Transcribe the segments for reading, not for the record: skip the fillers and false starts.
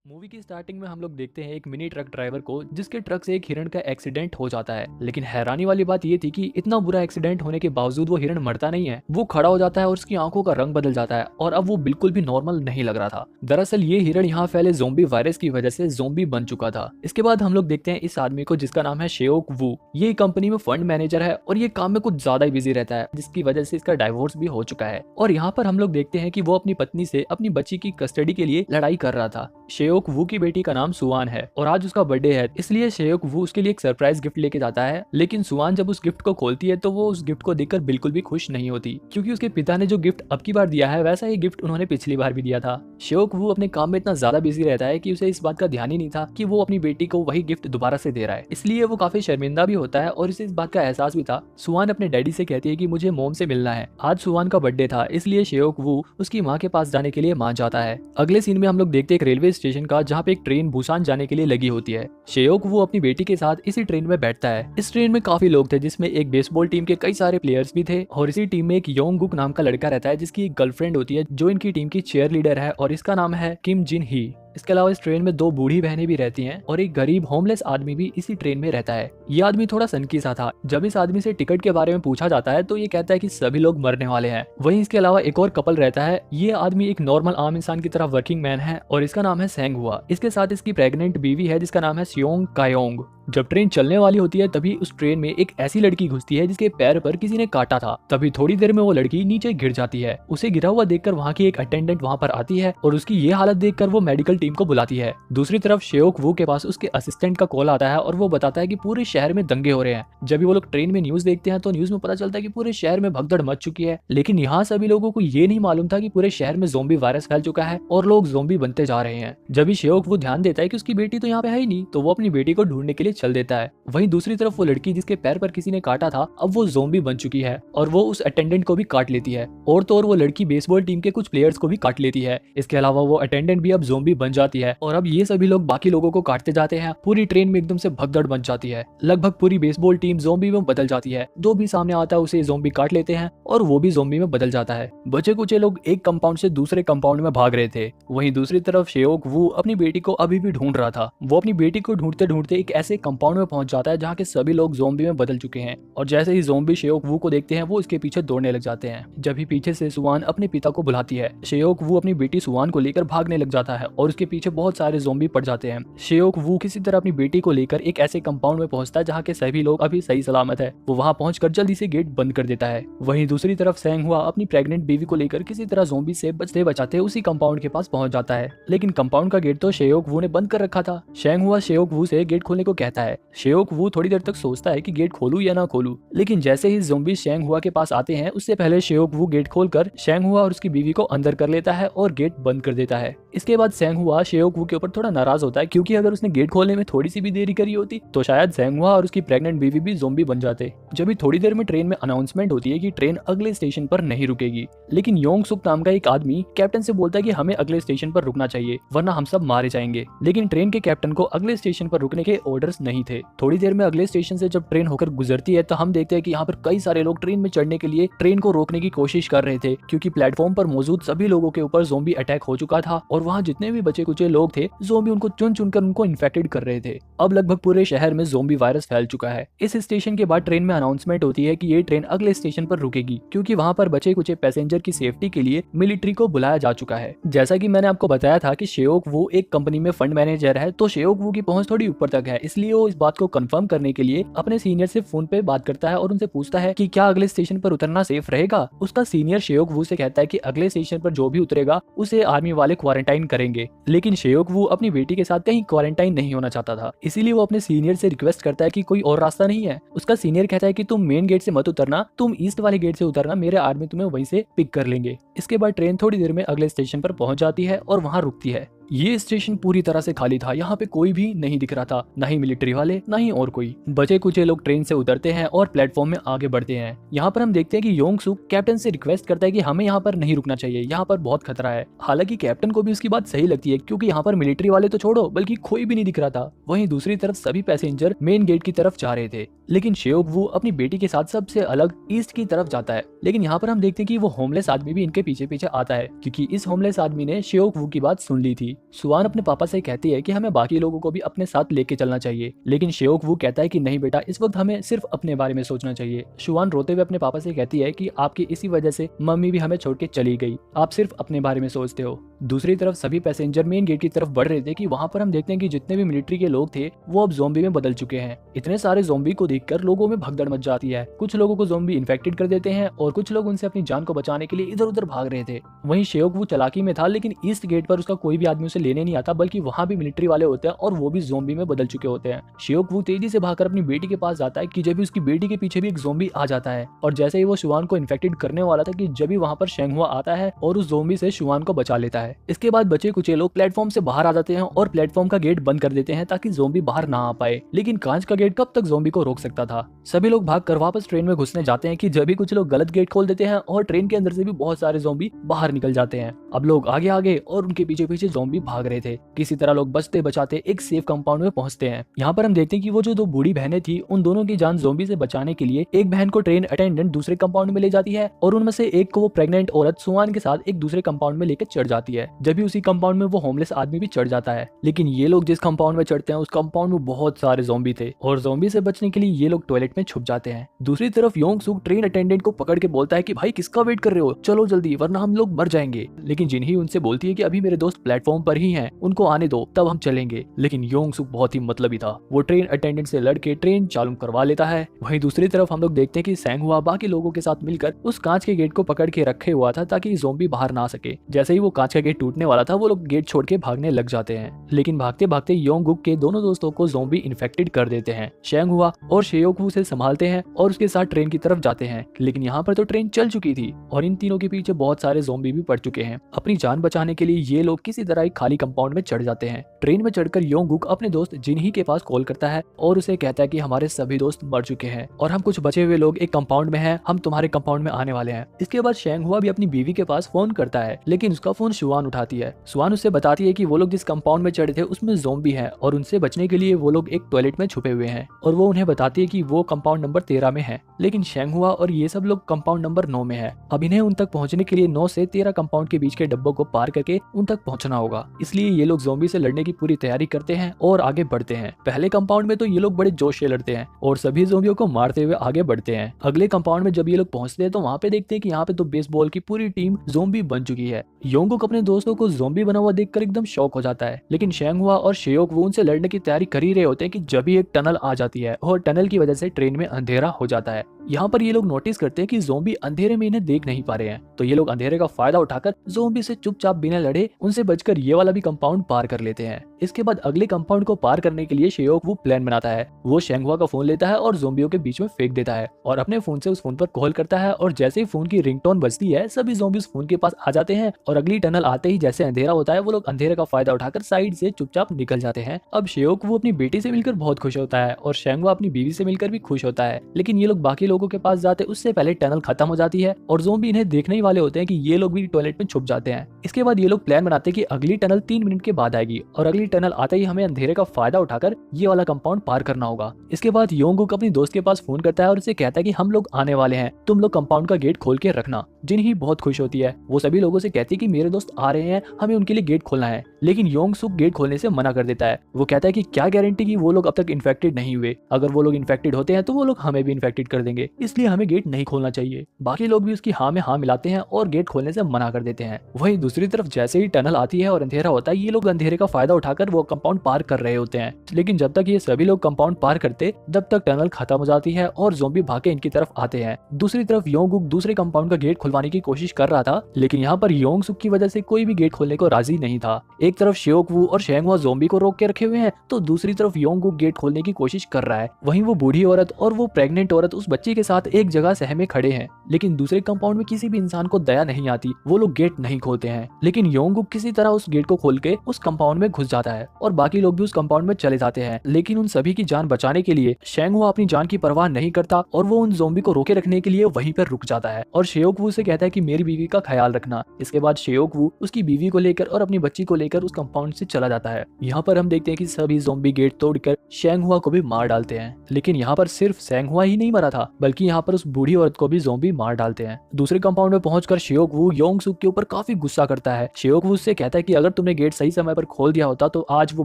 Movie की starting में हम लोग देखते हैं एक मिनी ट्रक ड्राइवर को जिसके ट्रक से एक हिरण का एक्सीडेंट हो जाता है। लेकिन हैरानी वाली बात ये थी कि इतना बुरा एक्सीडेंट होने के बावजूद वो हिरण मरता नहीं है। वो खड़ा हो जाता है और उसकी आंखों का रंग बदल जाता है और अब वो बिल्कुल भी नॉर्मल नहीं लग रहा था। दरअसल ये हिरण यहाँ फैले ज़ोंबी वायरस की वजह से ज़ोंबी बन चुका था। इसके बाद हम लोग देखते हैं इस आदमी को जिसका नाम है शेओक वू। ये कंपनी में फंड मैनेजर है और ये काम में कुछ ज्यादा ही बिजी रहता है, जिसकी वजह से इसका डाइवोर्स भी हो चुका है। और यहाँ पर हम लोग देखते हैं कि वो अपनी पत्नी से अपनी बच्ची की कस्टडी के लिए लड़ाई कर रहा था। शेओक वू की बेटी का नाम सुआन है और आज उसका बर्थडे है, इसलिए शेओक वू उसके लिए एक सरप्राइज गिफ्ट लेके जाता है। लेकिन सुआन जब उस गिफ्ट को खोलती है तो वो उस गिफ्ट को देखकर बिल्कुल भी खुश नहीं होती, क्योंकि उसके पिता ने जो गिफ्ट अब की बार दिया है वैसा ही गिफ्ट उन्होंने पिछली बार भी दिया था। शेओक वू अपने काम में इतना ज्यादा बिजी रहता है कि उसे इस बात का ध्यान ही नहीं था कि वो अपनी बेटी को वही गिफ्ट दोबारा से दे रहा है, इसलिए वो काफी शर्मिंदा भी होता है और इसे इस बात का एहसास भी था। सुआन अपने डैडी से कहती है कि मुझे मोम से मिलना है। आज सुआन का बर्थडे था, इसलिए शेओक वू उसकी माँ के पास जाने के लिए मान जाता है। अगले सीन में हम लोग देखते हैं एक रेलवे स्टेशन का, जहाँ पे एक ट्रेन बुसान जाने के लिए लगी होती है। शेओक वो अपनी बेटी के साथ इसी ट्रेन में बैठता है। इस ट्रेन में काफी लोग थे, जिसमें एक बेसबॉल टीम के कई सारे प्लेयर्स भी थे और इसी टीम में एक योंगगुक नाम का लड़का रहता है जिसकी एक गर्लफ्रेंड होती है जो इनकी टीम की चेयर लीडर है और इसका नाम है किम जिन ही। इसके अलावा इस ट्रेन में दो बूढ़ी बहनें भी रहती हैं और एक गरीब होमलेस आदमी भी इसी ट्रेन में रहता है। ये आदमी थोड़ा सनकी सा था। जब इस आदमी से टिकट के बारे में पूछा जाता है तो ये कहता है कि सभी लोग मरने वाले हैं। वहीं इसके अलावा एक और कपल रहता है। ये आदमी एक नॉर्मल आम इंसान की तरह वर्किंग मैन है और इसका नाम है सेंग हुआ। इसके साथ इसकी प्रेग्नेंट बीवी है जिसका नाम है सियोंग कायोंग। जब ट्रेन चलने वाली होती है तभी उस ट्रेन में एक ऐसी लड़की घुसती है जिसके पैर पर किसी ने काटा था। तभी थोड़ी देर में वो लड़की नीचे गिर जाती है। उसे गिरा हुआ देखकर वहाँ की एक अटेंडेंट वहाँ पर आती है और उसकी ये हालत देखकर वो मेडिकल टीम को बुलाती है। दूसरी तरफ शेओक वू के पास उसके असिस्टेंट का कॉल आता है और वो बताता है कि पूरे शहर में दंगे हो रहे हैं। जब भी वो लोग ट्रेन में न्यूज देखते हैं तो न्यूज में पता चलता है कि पूरे शहर में भगदड़ मच चुकी है। लेकिन यहाँ सभी लोगों को ये नहीं मालूम था कि पूरे शहर में ज़ोंबी वायरस फैल चुका है और लोग ज़ोंबी बनते जा रहे हैं। जब भी शेओक वू ध्यान देता है कि उसकी बेटी तो यहाँ पे है ही नहीं, तो वो अपनी बेटी को ढूंढने के लिए चल देता है। वहीं दूसरी तरफ वो लड़की जिसके पैर पर किसी ने काटा था, अब वो ज़ोंबी बन चुकी है और वो उस अटेंडेंट को भी काट लेती है। और तो और वो लड़की बेसबॉल टीम के कुछ प्लेयर्स को भी काट लेती है। इसके अलावा वो अटेंडेंट भी अब ज़ोंबी बन जाती है और अब ये सभी लोग बाकी लोगों को काटते जाते हैं। पूरी ट्रेन में एकदम से भगदड़ मच जाती है। लगभग पूरी बेसबॉल टीम ज़ोंबी में बदल जाती है। जो भी सामने आता है उसे ज़ोंबी काट लेते हैं और वो भी ज़ोंबी में बदल जाता है। बचे कुछ लोग एक कंपाउंड से दूसरे कंपाउंड में भाग रहे थे। वहीं दूसरी तरफ शेओक वू अपनी बेटी को अभी भी ढूंढ रहा था। वो अपनी बेटी को ढूंढते ढूंढते एक ऐसे कंपाउंड में पहुंच जाता है जहाँ के सभी लोग ज़ोंबी में बदल चुके हैं और जैसे ही ज़ोंबी शेओक वू को देखते हैं वो इसके पीछे दौड़ने लग जाते हैं। जब ही पीछे से सुआन अपने पिता को बुलाती है, शेओक वू अपनी बेटी सुआन को लेकर भागने लग जाता है और उसके पीछे बहुत सारे ज़ोंबी पड़ जाते हैं। शेओक वू किसी तरह अपनी बेटी को लेकर एक ऐसे कंपाउंड में पहुंचता है जहाँ के सभी लोग अभी सही सलामत है। वो वहाँ पहुंचकर जल्दी से गेट बंद कर देता है। वहीं दूसरी तरफ सेंग हुआ अपनी प्रेग्नेंट बीवी को लेकर किसी तरह ज़ोंबी से बचते बचाते उसी कंपाउंड के पास पहुंच जाता है। लेकिन कंपाउंड का गेट तो शेओक वू ने बंद कर रखा था। सेंग हुआ शेओक वू से गेट खोलने को कहता है। शेओक वू थोड़ी देर तक सोचता है कि गेट खोलूं या ना खोलूं, लेकिन जैसे ही ज़ोंबी शेंग हुआ के पास आते हैं उससे पहले शेओक वू गेट खोलकर शेंग हुआ और उसकी बीवी को अंदर कर लेता है और गेट बंद कर देता है। इसके बाद सेंग हुआ शेओक वू के ऊपर थोड़ा नाराज होता है, क्योंकि अगर उसने गेट खोलने में थोड़ी सी भी देरी करी होती तो शायद सेंग हुआ और उसकी प्रेग्नेंट बीवी भी ज़ोंबी बन जाते। जब भी थोड़ी देर में ट्रेन में अनाउंसमेंट होती है कि ट्रेन अगले स्टेशन पर नहीं रुकेगी, लेकिन योंग सुक नाम का एक आदमी कैप्टन से बोलता है कि हमें अगले स्टेशन पर रुकना चाहिए वरना हम सब मारे जाएंगे। लेकिन ट्रेन के कैप्टन को अगले स्टेशन पर रुकने के ऑर्डर्स नहीं थे। थोड़ी देर में अगले स्टेशन से जब ट्रेन होकर गुजरती है तो हम देखते हैं कि यहाँ पर कई सारे लोग ट्रेन में चढ़ने के लिए ट्रेन को रोकने की कोशिश कर रहे थे, क्योंकि प्लेटफॉर्म पर मौजूद सभी लोगों के ऊपर ज़ोंबी अटैक हो चुका था और वहाँ जितने भी बचे कुचे लोग थे ज़ोंबी उनको चुन चुनकर उनको इन्फेक्टेड कर रहे थे। अब लगभग पूरे शहर में ज़ोंबी वायरस फैल चुका है। इस स्टेशन के बाद ट्रेन में अनाउंसमेंट होती है कि ये ट्रेन अगले स्टेशन पर रुकेगी, क्योंकि वहाँ पर बचे कुचे पैसेंजर की सेफ्टी के लिए मिलिट्री को बुलाया जा चुका है। जैसा कि मैंने आपको बताया था कि शेओक वू एक कंपनी में फंड मैनेजर है, तो शेओक वू की पहुंच थोड़ी ऊपर तक है, इसलिए वो इस बात को कंफर्म करने के लिए अपने सीनियर से फोन पे बात करता है और उनसे पूछता है कि क्या अगले स्टेशन पर उतरना सेफ रहेगा। उसका सीनियर शेओक वू से कहता है कि अगले स्टेशन पर जो भी उतरेगा उसे आर्मी वाले क्वारंटाइन करेंगे। लेकिन शेओक वू अपनी बेटी के साथ कहीं क्वारंटाइन नहीं होना चाहता था, इसीलिए वो अपने सीनियर से रिक्वेस्ट करता है कि कोई और रास्ता नहीं है। उसका सीनियर कहता है कि तुम मेन गेट से मत उतरना, तुम ईस्ट वाले गेट से उतरना, मेरे आर्मी तुम्हें वहीं से पिक कर लेंगे। इसके बाद ट्रेन थोड़ी देर में अगले स्टेशन पर पहुंच जाती है और वहां रुकती है। ये स्टेशन पूरी तरह से खाली था। यहाँ पे कोई भी नहीं दिख रहा था, ना ही मिलिट्री वाले ना ही और कोई। बचे कुछ लोग ट्रेन से उतरते हैं और प्लेटफॉर्म में आगे बढ़ते हैं। यहाँ पर हम देखते हैं कि योंग सुक कैप्टन से रिक्वेस्ट करता है कि हमें यहाँ पर नहीं रुकना चाहिए, यहाँ पर बहुत खतरा है। हालांकि कैप्टन को भी उसकी बात सही लगती है, क्योंकि यहाँ पर मिलिट्री वाले तो छोड़ो बल्कि कोई भी नहीं दिख रहा था। वहीं दूसरी तरफ सभी पैसेंजर मेन गेट की तरफ जा रहे थे, लेकिन शेओक वू अपनी बेटी के साथ सबसे अलग ईस्ट की तरफ जाता है। लेकिन यहाँ पर हम देखते हैं कि वो होमलेस आदमी भी इनके पीछे पीछे आता है, क्योंकि इस होमलेस आदमी ने शेओक वू की बात सुन ली थी। सुआन अपने पापा से कहती है कि हमें बाकी लोगों को भी अपने साथ लेके चलना चाहिए, लेकिन शेओक वो कहता है कि नहीं बेटा, इस वक्त हमें सिर्फ अपने बारे में सोचना चाहिए। सुआन रोते हुए अपने पापा से कहती है कि आपकी इसी वजह से मम्मी भी हमें छोड़ के चली गई, आप सिर्फ अपने बारे में सोचते हो। दूसरी तरफ सभी पैसेंजर मेन गेट की तरफ बढ़ रहे थे कि वहां पर हम देखते हैं कि जितने भी मिलिट्री के लोग थे वो अब ज़ॉम्बी में बदल चुके हैं। इतने सारे ज़ॉम्बी को देखकर लोगों में भगदड़ मच जाती है। कुछ लोगों को ज़ॉम्बी इन्फेक्टेड कर देते हैं और कुछ लोग उनसे अपनी जान को बचाने के लिए इधर उधर भाग रहे थे। वहीं शेओक वो चालाकी में था, लेकिन ईस्ट गेट पर उसका कोई भी आदमी उसे लेने नहीं आता, बल्कि वहां भी मिलिट्री वाले होते हैं और वो भी ज़ॉम्बी में बदल चुके होते हैं। शेओक वो तेजी से भागकर अपनी बेटी के पास जाता है कि जब भी उसकी बेटी के पीछे भी एक ज़ॉम्बी आ जाता है, और जैसे ही वो शुआन को इन्फेक्टेड करने वाला था कि जब भी वहां पर शेंगहुआ आता है और उस ज़ॉम्बी से शुआन को बचा लेता है। इसके बाद बचे कुछ लोग प्लेटफॉर्म से बाहर आ जाते हैं और प्लेटफॉर्म का गेट बंद कर देते हैं ताकि ज़ॉम्बी बाहर ना आ पाए, लेकिन कांच का गेट कब तक ज़ॉम्बी को रोक सकता था। सभी लोग भागकर वापस ट्रेन में घुसने जाते हैं कि जब भी कुछ लोग गलत गेट खोल देते हैं और ट्रेन के अंदर से भी बहुत सारे ज़ॉम्बी बाहर निकल जाते हैं। अब लोग आगे आगे और उनके पीछे पीछे ज़ॉम्बी भाग रहे थे। किसी तरह लोग बचते बचाते एक सेफ कंपाउंड में पहुंचते हैं। यहाँ पर हम देखते हैं कि वो जो दो बूढ़ी बहनें थी, उन दोनों की जान ज़ॉम्बी से बचाने के लिए एक बहन को ट्रेन अटेंडेंट दूसरे कंपाउंड में ले जाती है और उनमें से एक को वो प्रेग्नेंट औरत सुआन के साथ एक दूसरे कंपाउंड में लेकर चढ़ जाती है। जब भी उसी कंपाउंड में वो होमलेस आदमी भी चढ़ जाता है, लेकिन ये लोग जिस कंपाउंड में चढ़ते हैं उस कंपाउंड में बहुत सारे ज़ॉम्बी थे और ज़ॉम्बी से बचने के लिए ये लोग टॉयलेट में छुप जाते हैं। दूसरी तरफ योंग सुक ट्रेन अटेंडेंट को पकड़ के बोलता है कि भाई किसका वेट कर रहे हो, चलो जल्दी वरना हम लोग मर जाएंगे। लेकिन जिन्ही उनसे बोलती है कि अभी मेरे दोस्त प्लेटफॉर्म पर ही हैं, उनको आने दो तब हम चलेंगे। लेकिन योंग सुक बहुत ही मतलबी था, वो ट्रेन अटेंडेंट से लड़के ट्रेन चालू करवा लेता है। वहीं दूसरी तरफ हम लोग देखते हैं कि सेंगहुआ बाकी लोगों के साथ मिलकर उस कांच के गेट को पकड़ के रखे हुआ था ताकि ज़ॉम्बी बाहर ना सके। जैसे ही वो कांच का गेट टूटने वाला था, वो लोग गेट छोड़ के भागने लग जाते हैं, लेकिन भागते भागते योंगुक के दोनों दोस्तों को ज़ॉम्बी इन्फेक्टेड कर देते हैं। शेंगहुआ और शेयोकू उसे संभालते हैं और उसके साथ ट्रेन की तरफ जाते हैं, लेकिन यहाँ पर तो ट्रेन चल चुकी थी और इन तीनों के पीछे बहुत सारे ज़ॉम्बी भी पड़ चुके हैं। अपनी जान बचाने के लिए ये लोग किसी तरह एक खाली कंपाउंड में चढ़ जाते हैं। ट्रेन में चढ़कर योंगुक अपने दोस्त जिनही के पास कॉल करता है और उसे कहता है कि हमारे सभी दोस्त मर चुके हैं और हम कुछ बचे हुए लोग एक कंपाउंड में हैं, हम तुम्हारे कंपाउंड में आने वाले हैं। इसके बाद शेंगहुआ भी अपनी बीवी के पास फोन करता है, लेकिन उसका फोन शुआन उठाती है। शुआन उससे बताती है कि वो लोग जिस कंपाउंड में चढ़े थे उसमें ज़ॉम्बी हैं और उनसे बचने के लिए वो लोग एक टॉयलेट में छुपे हुए हैं, और वो उन्हें बताती है कि वो कंपाउंड नंबर 13 में है, लेकिन शेंगहुआ और ये सब लोग कंपाउंड नंबर 9 में है। अब इन्हें उन तक पहुंचने के लिए 9 से 13 कंपाउंड के बीच के डब्बों को पार करके उन तक पहुंचना होगा। इसलिए ये लोग ज़ॉम्बी से लड़ने की पूरी तैयारी करते हैं और आगे बढ़ते हैं। पहले कंपाउंड में तो ये लोग बड़े जोश से लड़ते हैं और सभी ज़ॉम्बियों को मारते हुए आगे बढ़ते हैं। अगले कंपाउंड में जब ये लोग पहुंचते हैं तो वहाँ पे देखते हैं कि यहाँ पे तो बेसबॉल की पूरी टीम ज़ॉम्बी बन चुकी है। योंगुक अपने दोस्तों को ज़ॉम्बी बना हुआ देखकर एकदम शॉक हो जाता है, लेकिन शेंगहुआ और शेयोक वो उनसे लड़ने की तैयारी कर ही रहे होते हैं कि जब भी एक टनल आ जाती है और टनल की वजह से ट्रेन में अंधेरा हो जाता है। यहाँ पर ये लोग नोटिस करते हैं कि ज़ॉम्बी अंधेरे में इन्हें देख नहीं पा रहे हैं, तो ये लोग अंधेरे का फायदा उठाकर ज़ॉम्बी से चुपचाप बिना लड़े उनसे बचकर ये वाला भी कंपाउंड पार कर लेते हैं। इसके बाद अगले कंपाउंड को पार करने के लिए शेयोक वो प्लान बनाता है। वो शेंगहुआ का फोन लेता है और ज़ॉम्बियों के बीच में फेंक देता है और अपने फोन से उस फोन पर कॉल करता है, और जैसे ही फोन की रिंगटोन बजती है सभी ज़ॉम्बी उस फोन के पास आ जाते हैं और अगली टनल आते ही जैसे अंधेरा होता है वो लोग अंधेरे का फायदा उठाकर साइड से चुपचाप निकल जाते हैं। अब शेयोक वो अपनी बेटी से मिलकर बहुत खुश होता है और शेंगहुआ अपनी बीवी से मिलकर भी खुश होता है, लेकिन ये लोग बाकी लोगों के पास जाते उससे पहले टनल खत्म हो जाती है और ज़ॉम्बी इन्हें देखने ही वाले होते हैं कि ये लोग भी टॉयलेट में छुप जाते हैं। इसके बाद ये लोग प्लान बनाते हैं कि अगली टनल 3 मिनट के बाद आएगी और अगली टनल आते ही हमें अंधेरे का फायदा उठाकर ये वाला कंपाउंड पार करना होगा। इसके बाद योंगुक अपनी दोस्त के पास फोन करता है और उसे कहता है कि हम लोग आने वाले हैं, तुम लोग कंपाउंड का गेट खोल के रखना। जिनही बहुत खुश होती है, वो सभी लोगों से कहती है कि मेरे दोस्त आ रहे हैं, हमें उनके लिए गेट खोलना है, लेकिन योंग सुक गेट खोलने से मना कर देता है। वो कहता है कि क्या गारंटी कि वो लोग अब तक इन्फेक्टेड नहीं हुए, अगर वो लोग इन्फेक्टेड होते हैं तो वो लोग हमें भी इन्फेक्टेड कर देंगे, इसलिए हमें गेट नहीं खोलना चाहिए। बाकी लोग भी उसकी हाँ में हाँ मिलाते हैं और गेट खोलने से मना कर देते हैं। वहीं दूसरी तरफ जैसे ही टनल आती है और अंधेरा होता है, ये लोग अंधेरे का फायदा उठाकर वो कंपाउंड पार कर रहे होते हैं, लेकिन जब तक ये सभी लोग कंपाउंड पार करते तब तक टनल खत्म हो जाती है और ज़ॉम्बी भागे इनकी तरफ आते हैं। दूसरी तरफ योंगुक दूसरे कंपाउंड का गेट खुलवाने की कोशिश कर रहा था, लेकिन यहाँ पर योंगसुक की वजह से कोई भी गेट खोलने को राजी नहीं था। एक तरफ शेयोकवू और शेंगहुआ ज़ॉम्बी को रोक के रखे हुए हैं, तो दूसरी तरफ योंगुक गेट खोलने की कोशिश कर रहा है। वहीं वो बूढ़ी औरत और वो प्रेग्नेंट औरत उस बच्चे के साथ एक जगह सहमे खड़े हैं, लेकिन दूसरे कंपाउंड में किसी भी इंसान को दया नहीं आती, वो लोग गेट नहीं खोलते हैं। लेकिन योंगुक किसी तरह उस गेट को खोल के उस कंपाउंड में घुस जाता है और बाकी लोग भी उस कंपाउंड में चले जाते हैं, लेकिन उन सभी की जान बचाने के लिए शेंगहुआ अपनी जान की परवाह नहीं करता और वो उन ज़ॉम्बी को रोके रखने के लिए वहीं पर रुक जाता है और शेयोकवू से कहता है कि मेरी बीवी का ख्याल रखना। इसके बाद शेयोकवू उसकी बीवी को लेकर और अपनी बच्ची को लेकर उस कंपाउंड से चला जाता है। यहाँ पर हम देखते हैं कि सभी ज़ॉम्बी गेट तोड़कर शेंगहुआ को भी मार डालते हैं, लेकिन यहाँ पर सिर्फ शेंगहुआ ही नहीं मरा था, बल्कि यहाँ पर उस बूढ़ी औरत को भी ज़ॉम्बी मार डालते हैं। दूसरे कंपाउंड में पहुंचकर शियोक वू योंग सुक के ऊपर काफी गुस्सा करता है। शियोक वू उससे कहता है कि अगर तुमने गेट सही समय पर खोल दिया होता तो आज वो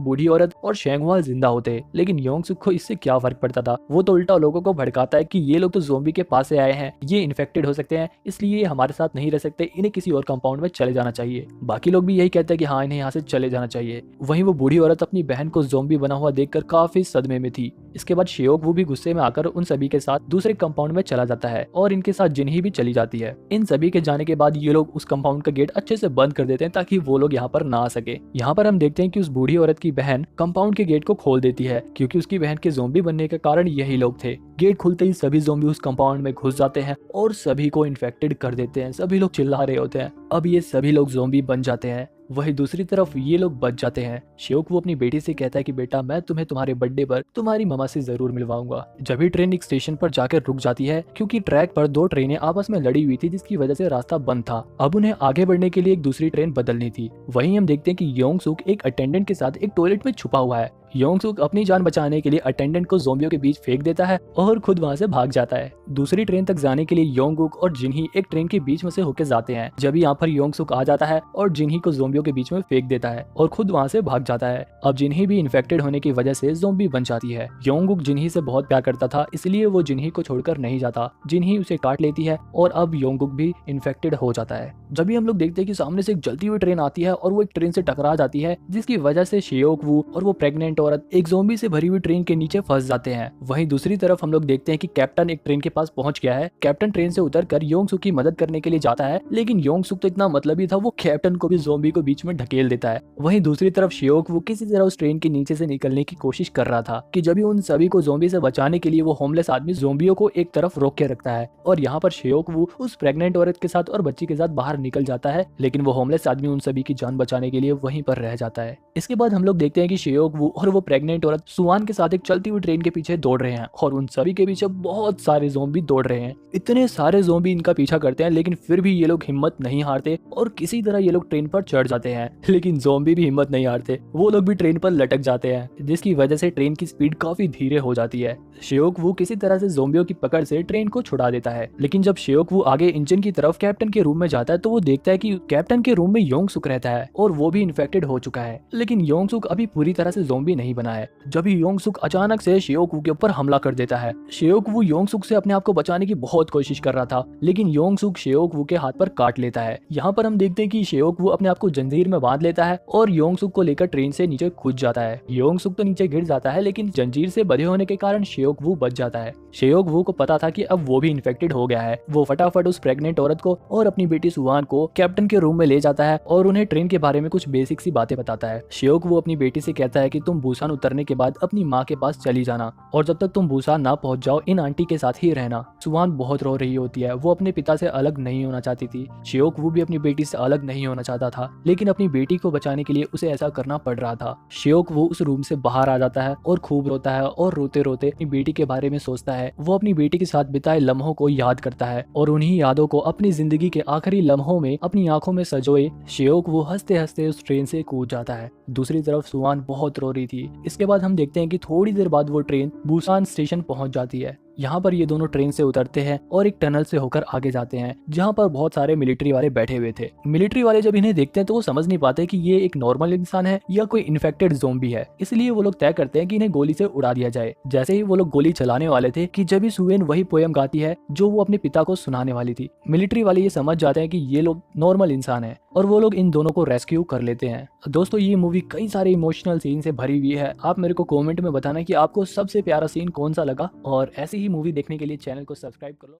बूढ़ी औरत और शेंगवाल जिंदा होते। लेकिन योंग सुक को इससे क्या फर्क पड़ता था, वो तो उल्टा लोगों को भड़काता है कि ये लोग तो ज़ॉम्बी के पास से आए हैं, ये इन्फेक्टेड हो सकते हैं, इसलिए ये हमारे साथ नहीं रह सकते, इन्हें किसी और कंपाउंड में चले जाना चाहिए। बाकी लोग भी यही कहते हैं कि हाँ, इन्हें यहाँ से चले जाना चाहिए। वहीं वो बूढ़ी औरत अपनी बहन को ज़ॉम्बी बना हुआ देखकर काफी सदमे में थी। इसके बाद शियोक वू भी गुस्से में आकर उन सभी के साथ दूसरे कंपाउंड में चला जाता है और इनके साथ जिन्ही भी चली जाती है। इन सभी के जाने के बाद ये लोग उस कंपाउंड का गेट अच्छे से बंद कर देते हैं ताकि वो लोग यहाँ पर ना आ सके। यहाँ पर हम देखते हैं कि उस बूढ़ी औरत की बहन कंपाउंड के गेट को खोल देती है, क्योंकि उसकी बहन के ज़ॉम्बी बनने के कारण यही लोग थे। गेट खुलते ही सभी ज़ॉम्बी उस कंपाउंड में घुस जाते हैं और सभी को इन्फेक्टेड कर देते हैं। सभी लोग चिल्ला रहे होते हैं। अब ये सभी लोग ज़ॉम्बी बन जाते हैं। वही दूसरी तरफ ये लोग बच जाते हैं। शियोक वो अपनी बेटी से कहता है कि बेटा, मैं तुम्हें तुम्हारे बर्थडे पर तुम्हारी मम्मा से जरूर मिलवाऊंगा। जब भी ट्रेन एक स्टेशन पर जाकर रुक जाती है, क्योंकि ट्रैक पर दो ट्रेनें आपस में लड़ी हुई थी, जिसकी वजह से रास्ता बंद था। अब उन्हें आगे बढ़ने के लिए एक दूसरी ट्रेन बदलनी थी। वहीं हम देखते हैं कि योंग सुक एक अटेंडेंट के साथ एक टॉयलेट में छुपा हुआ है। योंग सुक अपनी जान बचाने के लिए अटेंडेंट को ज़ॉम्बियों के बीच फेंक देता है और खुद वहां से भाग जाता है। दूसरी ट्रेन तक जाने के लिए योंगुक और जिन्ही एक ट्रेन के बीच में से होकर जाते हैं। जब यहाँ पर योंग सुक आ जाता है और जिन्ही को ज़ॉम्बियों के बीच में फेंक देता है और खुद वहां से भाग जाता है। अब जिन्ही भी इन्फेक्टेड होने की वजह से ज़ॉम्बी बन जाती है। योंगुक जिन्ही से बहुत प्यार करता था, इसलिए वो जिन्ही को छोड़कर नहीं जाता। जिन्ही उसे काट लेती है और अब योंगुक भी इन्फेक्टेड हो जाता है। जब भी हम लोग देखते हैं कि सामने से एक जलती हुई ट्रेन आती है और वो एक ट्रेन से टकरा जाती है, जिसकी वजह से शियोक वू और वो प्रेग्नेंट औरत एक ज़ॉम्बी से भरी हुई ट्रेन के नीचे फंस जाते हैं। वहीं दूसरी तरफ हम लोग देखते हैं कि कैप्टन एक ट्रेन के पास पहुंच गया है। कैप्टन ट्रेन से उतरकर योंग सुक की मदद करने के लिए जाता है, लेकिन योंग सुक तो इतना मतलबी था, वो कैप्टन को भी ज़ॉम्बी को बीच में ढकेल देता है। वहीं दूसरी तरफ शियोक वो किसी तरह उस ट्रेन के नीचे से निकलने की कोशिश कर रहा था कि जब भी उन सभी को ज़ॉम्बी से बचाने के लिए वो होमलेस आदमी ज़ॉम्बियों को एक तरफ रोक के रखता है और यहाँ पर शियोक वो उस प्रेग्नेंट औरत के साथ और बच्ची के साथ बाहर निकल जाता है, लेकिन वो होमलेस आदमी उन सभी की जान बचाने के लिए वहीं पर रह जाता है। इसके बाद हम लोग देखते हैं कि शियोक वो और वो प्रेग्नेंट औरत सुवान के साथ एक चलती हुई ट्रेन के पीछे दौड़ रहे हैं और उन सभी के पीछे बहुत सारे ज़ॉम्बी दौड़ रहे हैं। इतने सारे ज़ॉम्बी इनका पीछा करते हैं, लेकिन फिर भी ये लोग हिम्मत नहीं हारते और किसी तरह ये लोग ट्रेन पर चढ़ जाते हैं। लेकिन ज़ॉम्बी भी हिम्मत नहीं हारते, वो लोग भी ट्रेन पर लटक जाते हैं, जिसकी वजह से ट्रेन की स्पीड काफी धीरे हो जाती है। शियोक वो किसी तरह से ज़ॉम्बियों की पकड़ से ट्रेन को छुड़ा देता है। लेकिन जब शियोक वो आगे इंजन की तरफ कैप्टन के रूम में जाता है, तो वो देखता है कि कैप्टन के रूम में योंग सुक रहता है और वो भी इन्फेक्टेड हो चुका है। लेकिन योंग सुक अभी पूरी तरह से ज़ॉम्बी नहीं बना है। जब योंग सुक अचानक से शियोक वू के ऊपर हमला कर देता है। शियोक वू योंग सुक से अपने आप को बचाने की बहुत कोशिश कर रहा था, लेकिन योंग सुक शियोक वू के हाथ पर काट लेता है। यहाँ पर हम देखते हैं कि शियोक वू अपने आप को जंजीर में बांध लेता है और योंग सुक को लेकर ट्रेन से नीचे कूद जाता है। योंग सुक तो नीचे गिर जाता है, लेकिन जंजीर से बंधे होने के कारण शियोक वू बच जाता है। शियोक वू को पता था कि अब वो भी इन्फेक्टेड हो गया है। वो फटाफट उस प्रेग्नेंट औरत को और अपनी बेटी सुवान को कैप्टन के रूम में ले जाता है और उन्हें ट्रेन के बारे में कुछ बेसिक सी बातें बताता है। शियोक वो अपनी बेटी से कहता है कि तुम बुसान उतरने के बाद अपनी माँ के पास चली जाना और जब तक तुम बुसान ना पहुंच जाओ इन आंटी के साथ ही रहना। सुवान बहुत रो रही होती है, वो अपने पिता से अलग नहीं होना चाहती थी। शियोक वो भी अपनी बेटी से अलग नहीं होना चाहता था, लेकिन अपनी बेटी को बचाने के लिए उसे ऐसा करना पड़ रहा था। शियोक वो उस रूम से बाहर आ जाता है और खूब रोता है और रोते रोते अपनी बेटी के बारे में सोचता है। वो अपनी बेटी के साथ बिताए लम्हों को याद करता है और उन्हीं यादों को अपनी जिंदगी के आखिरी लम्हों में अपनी आंखों में सजोए शियोक वो हंसते हंसते उस ट्रेन से कूद जाता है। दूसरी तरफ सुवान बहुत रो रही थी। इसके बाद हम देखते हैं कि थोड़ी देर बाद वो ट्रेन बुसान स्टेशन पहुंच जाती है। यहाँ पर ये दोनों ट्रेन से उतरते हैं और एक टनल से होकर आगे जाते हैं, जहाँ पर बहुत सारे मिलिट्री वाले बैठे हुए थे। मिलिट्री वाले जब इन्हें देखते हैं तो वो समझ नहीं पाते कि ये एक नॉर्मल इंसान है या कोई इन्फेक्टेड ज़ॉम्बी है, इसलिए वो लोग तय करते हैं कि इन्हें गोली से उड़ा दिया जाए। जैसे ही वो लोग गोली चलाने वाले थे कि जब सुवेन वही पोयम गाती है जो वो अपने पिता को सुनाने वाली थी। मिलिट्री वाले ये समझ जाते हैं कि ये लोग नॉर्मल इंसान है और वो लोग इन दोनों को रेस्क्यू कर लेते हैं। दोस्तों, ये मूवी कई सारे इमोशनल सीन से भरी हुई है। आप मेरे को कमेंट में बताना कि आपको सबसे प्यारा सीन कौन सा लगा, और ऐसी ही मूवी देखने के लिए चैनल को सब्सक्राइब कर लो।